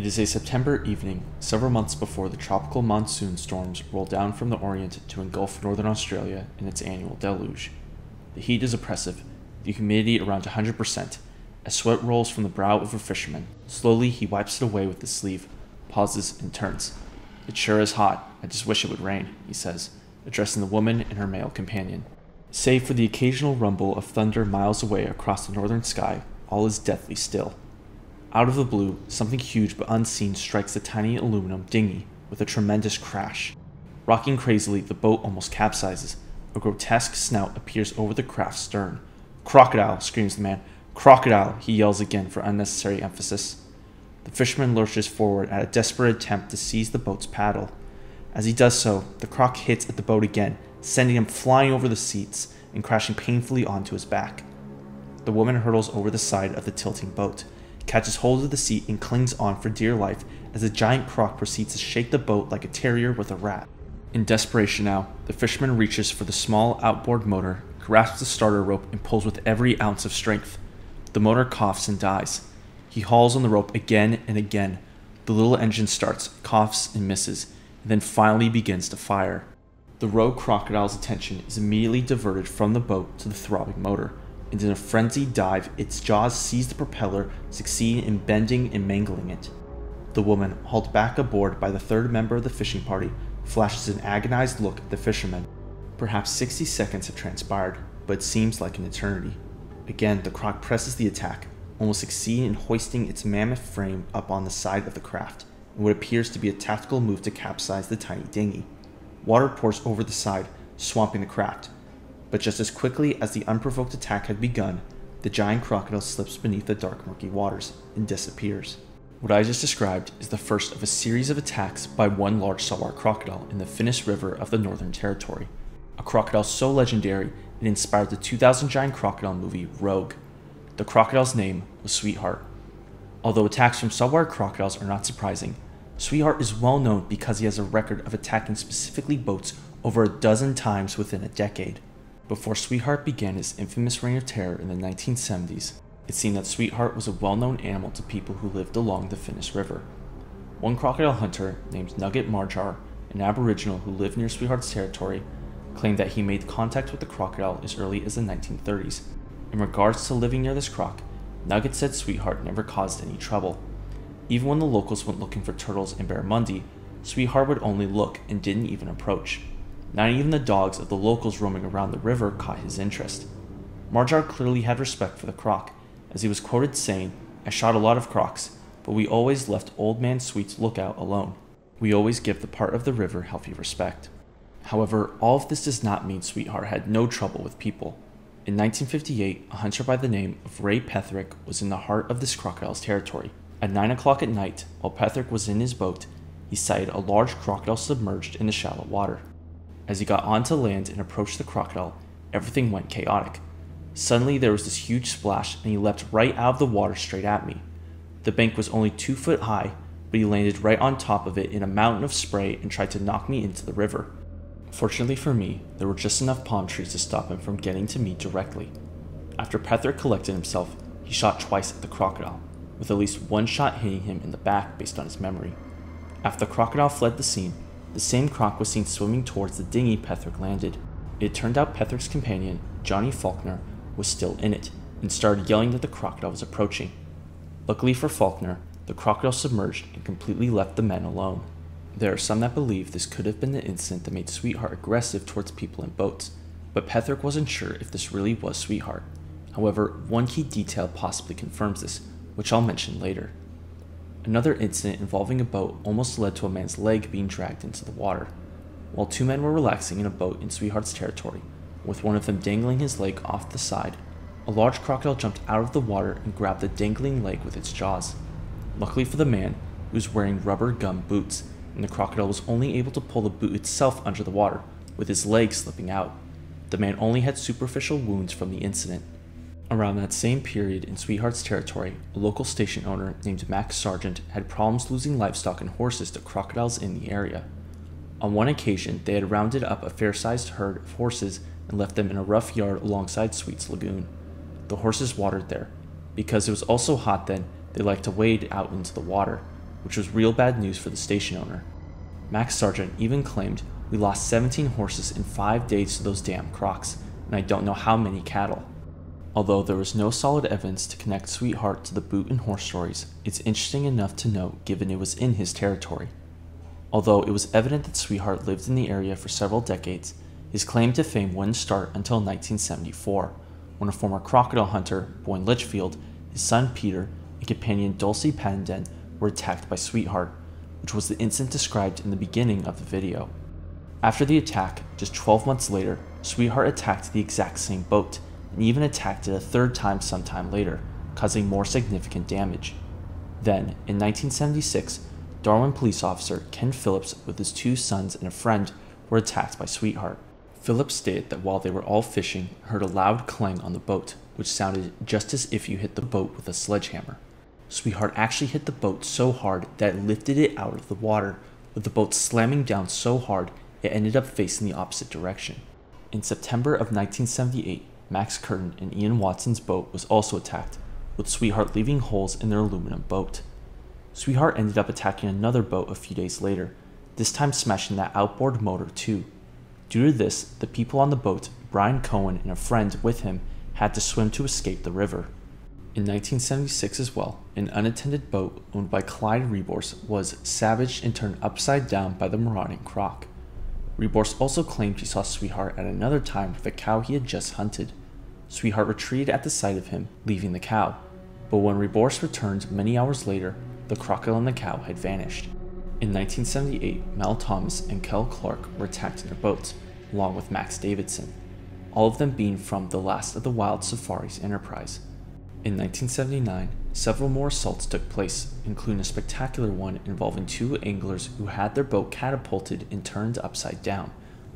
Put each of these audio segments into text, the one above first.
It is a September evening, several months before the tropical monsoon storms roll down from the Orient to engulf northern Australia in its annual deluge. The heat is oppressive, the humidity around 100%, as sweat rolls from the brow of a fisherman. Slowly he wipes it away with his sleeve, pauses, and turns. "It sure is hot. I just wish it would rain," he says, addressing the woman and her male companion. Save for the occasional rumble of thunder miles away across the northern sky, all is deathly still. Out of the blue, something huge but unseen strikes the tiny aluminum dinghy with a tremendous crash. Rocking crazily, the boat almost capsizes. A grotesque snout appears over the craft's stern. "Crocodile!" screams the man. "Crocodile!" he yells again for unnecessary emphasis. The fisherman lurches forward at a desperate attempt to seize the boat's paddle. As he does so, the croc hits at the boat again, sending him flying over the seats and crashing painfully onto his back. The woman hurtles over the side of the tilting boat, catches hold of the seat and clings on for dear life as the giant croc proceeds to shake the boat like a terrier with a rat. In desperation now, the fisherman reaches for the small outboard motor, grasps the starter rope, and pulls with every ounce of strength. The motor coughs and dies. He hauls on the rope again and again. The little engine starts, coughs and misses, and then finally begins to fire. The rogue crocodile's attention is immediately diverted from the boat to the throbbing motor, and in a frenzied dive, its jaws seize the propeller, succeeding in bending and mangling it. The woman, hauled back aboard by the third member of the fishing party, flashes an agonized look at the fisherman. Perhaps 60 seconds have transpired, but it seems like an eternity. Again, the croc presses the attack, almost succeeding in hoisting its mammoth frame up on the side of the craft, in what appears to be a tactical move to capsize the tiny dinghy. Water pours over the side, swamping the craft. But just as quickly as the unprovoked attack had begun, the giant crocodile slips beneath the dark murky waters and disappears. What I just described is the first of a series of attacks by one large saltwater crocodile in the Finniss River of the Northern Territory. A crocodile so legendary it inspired the 2000 giant crocodile movie Rogue. The crocodile's name was Sweetheart. Although attacks from saltwater crocodiles are not surprising, Sweetheart is well known because he has a record of attacking specifically boats over a dozen times within a decade. Before Sweetheart began his infamous reign of terror in the 1970s, it seemed that Sweetheart was a well-known animal to people who lived along the Finniss River. One crocodile hunter named Nugget Marjar, an aboriginal who lived near Sweetheart's territory, claimed that he made contact with the crocodile as early as the 1930s. In regards to living near this croc, Nugget said Sweetheart never caused any trouble. Even when the locals went looking for turtles and barramundi, Sweetheart would only look and didn't even approach. Not even the dogs of the locals roaming around the river caught his interest. Marjar clearly had respect for the croc, as he was quoted saying, "I shot a lot of crocs, but we always left Old Man Sweet's lookout alone. We always give the part of the river healthy respect." However, all of this does not mean Sweetheart had no trouble with people. In 1958, a hunter by the name of Ray Petherick was in the heart of this crocodile's territory. At 9 o'clock at night, while Petherick was in his boat, he sighted a large crocodile submerged in the shallow water. As he got onto land and approached the crocodile, everything went chaotic. Suddenly there was this huge splash and he leapt right out of the water straight at me. The bank was only 2 foot high, but he landed right on top of it in a mountain of spray and tried to knock me into the river. Fortunately for me, there were just enough palm trees to stop him from getting to me directly. After Petherick collected himself, he shot twice at the crocodile, with at least one shot hitting him in the back based on his memory. After the crocodile fled the scene, the same croc was seen swimming towards the dinghy Petherick landed. It turned out Petherick's companion, Johnny Faulkner, was still in it, and started yelling that the crocodile was approaching. Luckily for Faulkner, the crocodile submerged and completely left the men alone. There are some that believe this could have been the incident that made Sweetheart aggressive towards people in boats, but Petherick wasn't sure if this really was Sweetheart. However, one key detail possibly confirms this, which I'll mention later. Another incident involving a boat almost led to a man's leg being dragged into the water. While 2 men were relaxing in a boat in Sweetheart's territory, with one of them dangling his leg off the side, a large crocodile jumped out of the water and grabbed the dangling leg with its jaws. Luckily for the man, he was wearing rubber gum boots, and the crocodile was only able to pull the boot itself under the water, with his leg slipping out. The man only had superficial wounds from the incident. Around that same period in Sweetheart's territory, a local station owner named Max Sargent had problems losing livestock and horses to crocodiles in the area. On one occasion, they had rounded up a fair-sized herd of horses and left them in a rough yard alongside Sweet's lagoon. The horses watered there. Because it was also hot then, they liked to wade out into the water. which was real bad news for the station owner. Max Sargent even claimed, "We lost 17 horses in 5 days to those damn crocs, and I don't know how many cattle." Although there was no solid evidence to connect Sweetheart to the boot and horse stories, it's interesting enough to note given it was in his territory. Although it was evident that Sweetheart lived in the area for several decades, his claim to fame wouldn't start until 1974, when a former crocodile hunter, Boyne Litchfield, his son Peter, and companion Dulcie Paddenden were attacked by Sweetheart, which was the incident described in the beginning of the video. After the attack, just 12 months later, Sweetheart attacked the exact same boat, and even attacked it a third time sometime later, causing more significant damage. Then, in 1976, Darwin police officer Ken Phillips with his 2 sons and a friend were attacked by Sweetheart. Phillips stated that while they were all fishing, heard a loud clang on the boat, which sounded just as if you hit the boat with a sledgehammer. Sweetheart actually hit the boat so hard that it lifted it out of the water, with the boat slamming down so hard it ended up facing the opposite direction. In September of 1978, Max Curtin and Ian Watson's boat was also attacked, with Sweetheart leaving holes in their aluminum boat. Sweetheart ended up attacking another boat a few days later, this time smashing that outboard motor too. Due to this, the people on the boat, Brian Cohen and a friend with him, had to swim to escape the river. In 1976 as well, an unattended boat owned by Clyde Rebors was savaged and turned upside down by the marauding croc. Rebors also claimed he saw Sweetheart at another time with a cow he had just hunted. Sweetheart retreated at the sight of him, leaving the cow, but when Rebors returned many hours later, the crocodile and the cow had vanished. In 1978, Mel Thomas and Kel Clark were attacked in their boats, along with Max Davidson, all of them being from the Last of the Wild Safaris enterprise. In 1979, several more assaults took place, including a spectacular one involving 2 anglers who had their boat catapulted and turned upside down,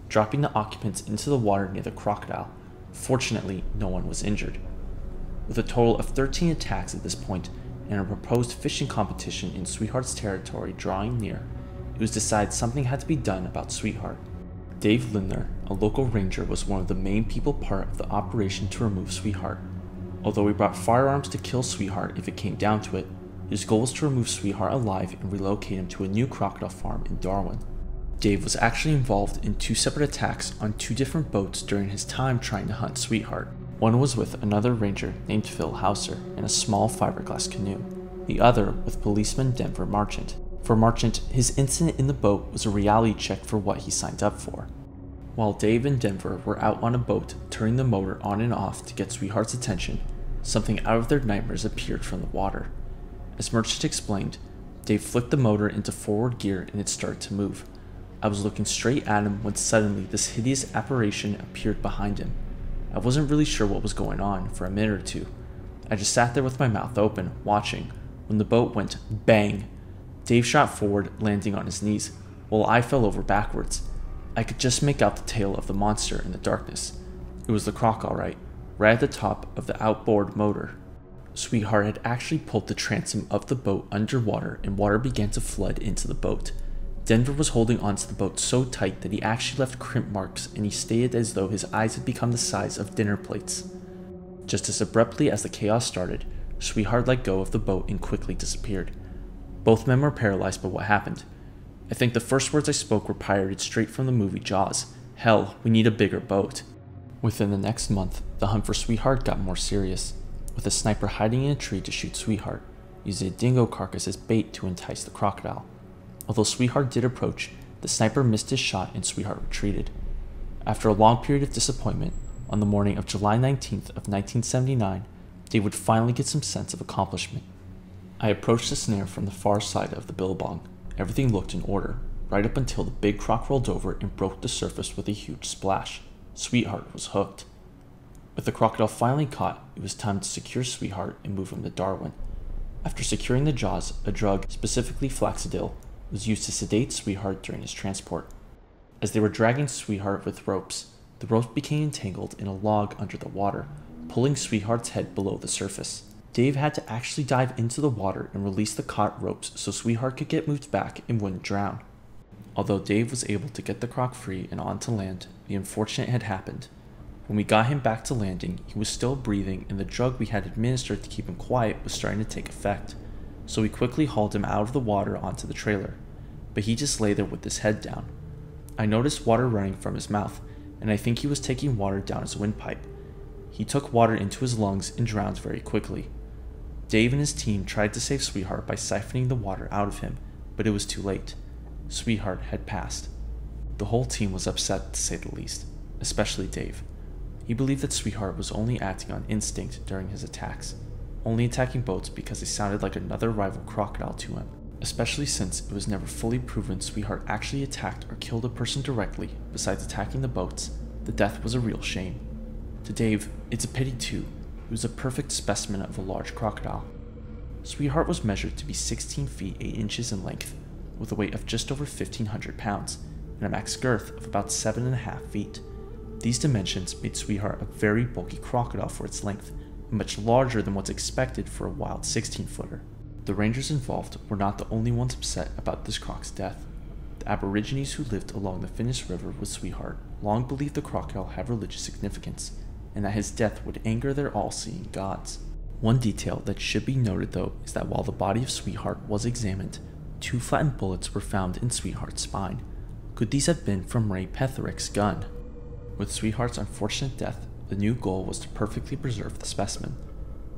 dropping the occupants into the water near the crocodile. Fortunately, no one was injured. With a total of 13 attacks at this point, and a proposed fishing competition in Sweetheart's territory drawing near, it was decided something had to be done about Sweetheart. Dave Lindner, a local ranger, was one of the main people part of the operation to remove Sweetheart. Although he brought firearms to kill Sweetheart if it came down to it, his goal was to remove Sweetheart alive and relocate him to a new crocodile farm in Darwin. Dave was actually involved in 2 separate attacks on 2 different boats during his time trying to hunt Sweetheart. One was with another ranger named Phil Hauser in a small fiberglass canoe, the other with policeman Denver Marchant. For Marchant, his incident in the boat was a reality check for what he signed up for. While Dave and Denver were out on a boat turning the motor on and off to get Sweetheart's attention, something out of their nightmares appeared from the water. As Marchant explained, Dave flicked the motor into forward gear and it started to move. I was looking straight at him when suddenly this hideous apparition appeared behind him. I wasn't really sure what was going on for a minute or 2. I just sat there with my mouth open, watching, when the boat went bang. Dave shot forward, landing on his knees, while I fell over backwards. I could just make out the tail of the monster in the darkness. It was the croc all right at the top of the outboard motor. Sweetheart had actually pulled the transom of the boat underwater and water began to flood into the boat. Denver was holding onto the boat so tight that he actually left crimp marks and he stated as though his eyes had become the size of dinner plates. Just as abruptly as the chaos started, Sweetheart let go of the boat and quickly disappeared. Both men were paralyzed by what happened. I think the first words I spoke were pirated straight from the movie Jaws. Hell, we need a bigger boat. Within the next month, the hunt for Sweetheart got more serious, with a sniper hiding in a tree to shoot Sweetheart, using a dingo carcass as bait to entice the crocodile. Although Sweetheart did approach, the sniper missed his shot and Sweetheart retreated. After a long period of disappointment, on the morning of July 19th of 1979, Dave would finally get some sense of accomplishment. I approached the snare from the far side of the billabong. Everything looked in order, right up until the big croc rolled over and broke the surface with a huge splash. Sweetheart was hooked. With the crocodile finally caught, it was time to secure Sweetheart and move him to Darwin. After securing the jaws, a drug, specifically Flaxidil, was used to sedate Sweetheart during his transport. As they were dragging Sweetheart with ropes, the ropes became entangled in a log under the water, pulling Sweetheart's head below the surface. Dave had to actually dive into the water and release the caught ropes so Sweetheart could get moved back and wouldn't drown. Although Dave was able to get the croc free and onto land, the unfortunate had happened. When we got him back to landing, he was still breathing and the drug we had administered to keep him quiet was starting to take effect. so we quickly hauled him out of the water onto the trailer, but he just lay there with his head down. I noticed water running from his mouth, and I think he was taking water down his windpipe. He took water into his lungs and drowned very quickly. Dave and his team tried to save Sweetheart by siphoning the water out of him, but it was too late. Sweetheart had passed. The whole team was upset, to say the least, especially Dave. He believed that Sweetheart was only acting on instinct during his attacks, only attacking boats because they sounded like another rival crocodile to him, especially since it was never fully proven Sweetheart actually attacked or killed a person directly besides attacking the boats. The death was a real shame. To Dave, it's a pity too. He was a perfect specimen of a large crocodile. Sweetheart was measured to be 16 feet 8 inches in length, with a weight of just over 1,500 pounds, and a max girth of about 7.5 feet. These dimensions made Sweetheart a very bulky crocodile for its length, and much larger than what's expected for a wild 16-footer. The rangers involved were not the only ones upset about this croc's death. The Aborigines who lived along the Finniss River with Sweetheart long believed the crocodile had religious significance, and that his death would anger their all-seeing gods. One detail that should be noted though is that while the body of Sweetheart was examined, 2 flattened bullets were found in Sweetheart's spine. Could these have been from Ray Petherick's gun? With Sweetheart's unfortunate death, the new goal was to perfectly preserve the specimen.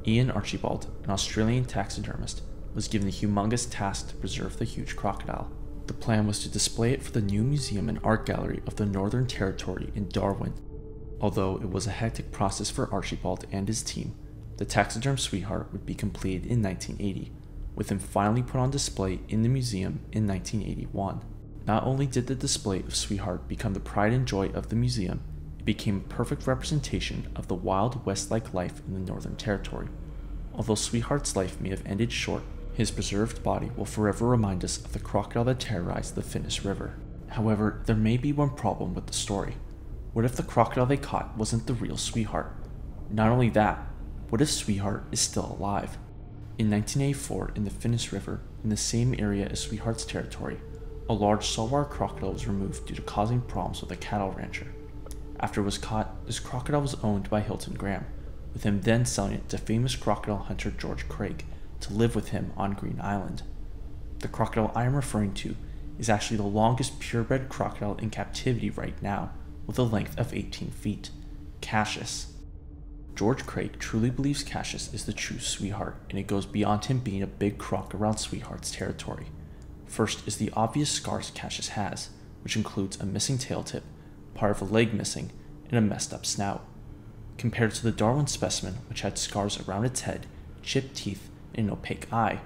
Ian Archibald, an Australian taxidermist, was given the humongous task to preserve the huge crocodile. The plan was to display it for the new museum and art gallery of the Northern Territory in Darwin. Although it was a hectic process for Archibald and his team, the taxiderm Sweetheart would be completed in 1980, with him finally put on display in the museum in 1981. Not only did the display of Sweetheart become the pride and joy of the museum, it became a perfect representation of the Wild West-like life in the Northern Territory. Although Sweetheart's life may have ended short, his preserved body will forever remind us of the crocodile that terrorized the Finniss River. However, there may be one problem with the story. What if the crocodile they caught wasn't the real Sweetheart? Not only that, what if Sweetheart is still alive? In 1984, in the Finniss River, in the same area as Sweetheart's territory, a large saltwater crocodile was removed due to causing problems with a cattle rancher. After it was caught, this crocodile was owned by Hilton Graham, with him then selling it to famous crocodile hunter George Craig to live with him on Green Island. The crocodile I am referring to is actually the longest purebred crocodile in captivity right now, with a length of 18 feet, Cassius. George Craig truly believes Cassius is the true Sweetheart, and it goes beyond him being a big croc around Sweetheart's territory. First is the obvious scars Cassius has, which includes a missing tail tip, part of a leg missing, and a messed up snout. Compared to the Darwin specimen, which had scars around its head, chipped teeth, and an opaque eye,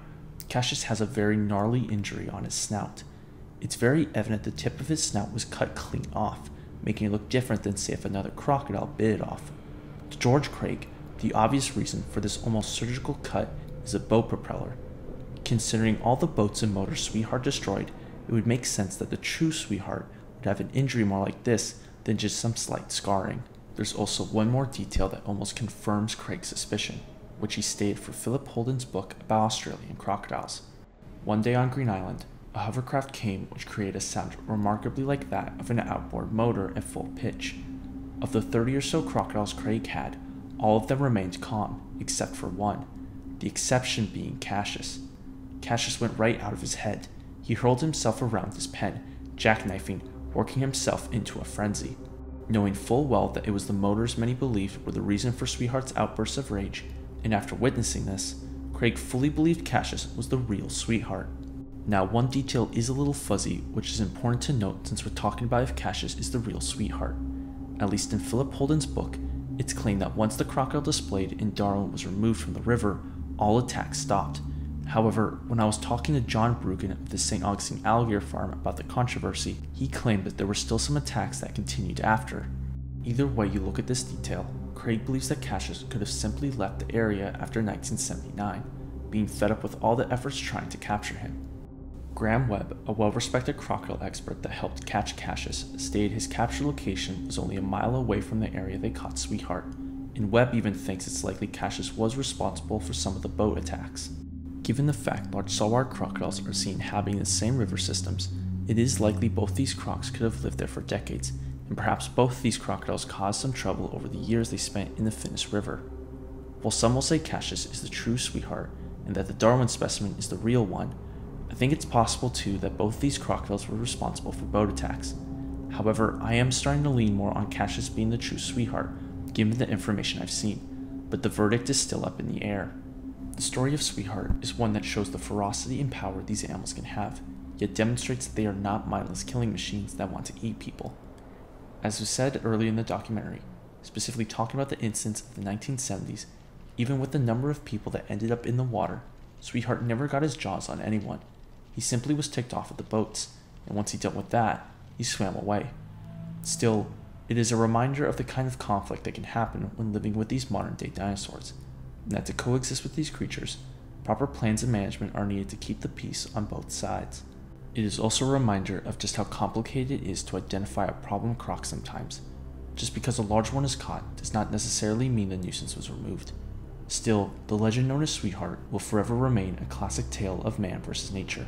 Cassius has a very gnarly injury on his snout. It's very evident the tip of his snout was cut clean off, making it look different than say if another crocodile bit it off. To George Craig, the obvious reason for this almost surgical cut is a boat propeller. Considering all the boats and motors Sweetheart destroyed, it would make sense that the true Sweetheart would have an injury more like this than just some slight scarring. There's also one more detail that almost confirms Craig's suspicion, which he stated for Philip Holden's book about Australian crocodiles. One day on Green Island, a hovercraft came which created a sound remarkably like that of an outboard motor at full pitch. Of the 30 or so crocodiles Craig had, all of them remained calm, except for one, the exception being Cassius. Cassius went right out of his head. He hurled himself around his pen, jackknifing, working himself into a frenzy. Knowing full well that it was the motors many believed were the reason for Sweetheart's outbursts of rage, and after witnessing this, Craig fully believed Cassius was the real Sweetheart. Now, one detail is a little fuzzy, which is important to note since we're talking about if Cassius is the real Sweetheart. At least in Philip Holden's book, it's claimed that once the crocodile displayed in Darwin was removed from the river, all attacks stopped. However, when I was talking to John Brugan of the St. Augustine Alligator Farm about the controversy, he claimed that there were still some attacks that continued after. Either way you look at this detail, Craig believes that Cassius could have simply left the area after 1979, being fed up with all the efforts trying to capture him. Graham Webb, a well-respected crocodile expert that helped catch Cassius, stated his capture location was only a mile away from the area they caught Sweetheart, and Webb even thinks it's likely Cassius was responsible for some of the boat attacks. Given the fact large saltwater crocodiles are seen inhabiting the same river systems, it is likely both these crocs could have lived there for decades, and perhaps both these crocodiles caused some trouble over the years they spent in the Finniss River. While some will say Cassius is the true Sweetheart, and that the Darwin specimen is the real one, I think it's possible too that both these crocodiles were responsible for boat attacks. However, I am starting to lean more on Cassius being the true sweetheart, given the information I've seen, but the verdict is still up in the air. The story of Sweetheart is one that shows the ferocity and power these animals can have, yet demonstrates that they are not mindless killing machines that want to eat people. As was said earlier in the documentary, specifically talking about the incidents of the 1970s, even with the number of people that ended up in the water, Sweetheart never got his jaws on anyone. He simply was ticked off at the boats, and once he dealt with that, he swam away. Still, it is a reminder of the kind of conflict that can happen when living with these modern-day dinosaurs, and that to coexist with these creatures, proper plans and management are needed to keep the peace on both sides. It is also a reminder of just how complicated it is to identify a problem croc sometimes. Just because a large one is caught does not necessarily mean the nuisance was removed. Still, the legend known as Sweetheart will forever remain a classic tale of man versus nature.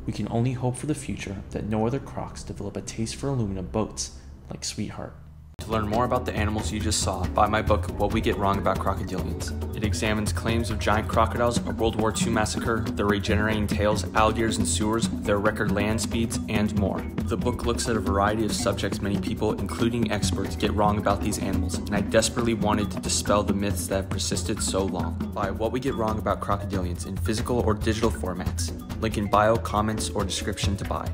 We can only hope for the future that no other crocs develop a taste for aluminum boats like Sweetheart. To learn more about the animals you just saw, buy my book, What We Get Wrong About Crocodilians. It examines claims of giant crocodiles, a World War II massacre, their regenerating tails, alligators in sewers, their record land speeds, and more. The book looks at a variety of subjects many people, including experts, get wrong about these animals, and I desperately wanted to dispel the myths that have persisted so long. Buy What We Get Wrong About Crocodilians in physical or digital formats. Link in bio, comments, or description to buy.